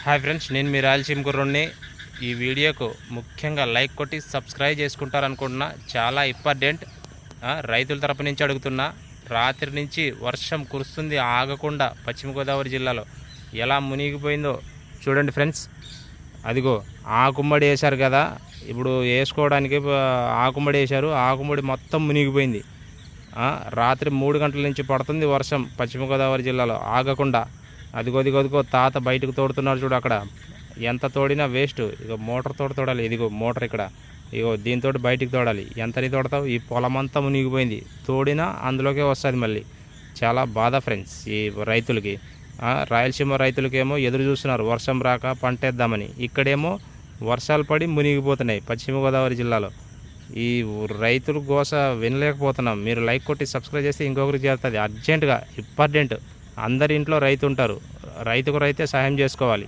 Hi friends, నేను మీ రాయలసీమ కుర్రోడ్ని. ఈ వీడియోకు ముఖ్యంగా లైక్ కొట్టి సబ్స్క్రైబ్ చేసుకుంటారనుకుంటున్నా. చాలా ఇంపార్టెంట్. రైతుల తరపు నుంచి అడుగుతున్నా. రాత్రి నుంచి వర్షం కురుస్తుంది ఆగకుండా. పశ్చిమ గోదావరి జిల్లాలో ఎలా మునిగిపోయిందో చూడండి ఫ్రెండ్స్. అదిగో ఆకుమ్మడి వేశారు కదా, ఇప్పుడు వేసుకోవడానికి ఆకుమ్మడి వేశారు. ఆకుమ్మడి మొత్తం మునిగిపోయింది. రాత్రి 3 గంటల నుంచి పడుతుంది వర్షం పశ్చిమ గోదావరి జిల్లాలో ఆగకుండా. అదిగో తాత బయటకు తోడుతున్నారు చూడు. అక్కడ ఎంత తోడినా వేస్ట్. ఇక మోటార్ తోడాలి. ఇదిగో మోటార్ ఇక్కడ. ఇగో దీంతో బయటికి తోడాలి. ఎంతని తోడతావు? ఈ పొలం అంతా మునిగిపోయింది. తోడినా అందులోకే వస్తుంది మళ్ళీ. చాలా బాధ ఫ్రెండ్స్ ఈ రైతులకి. రాయలసీమ రైతులకేమో ఎదురు చూస్తున్నారు వర్షం రాక పంటేద్దామని. ఇక్కడేమో వర్షాలు పడి మునిగిపోతున్నాయి పశ్చిమ గోదావరి జిల్లాలో. ఈ రైతుల గోస వినలేకపోతున్నాం. మీరు లైక్ కొట్టి సబ్స్క్రైబ్ చేస్తే ఇంకొకరికి చేస్తుంది. అర్జెంటుగా ఇంపార్టెంట్. అందరి ఇంట్లో రైతు ఉంటారు. రైతుకు రైతే సహాయం చేసుకోవాలి.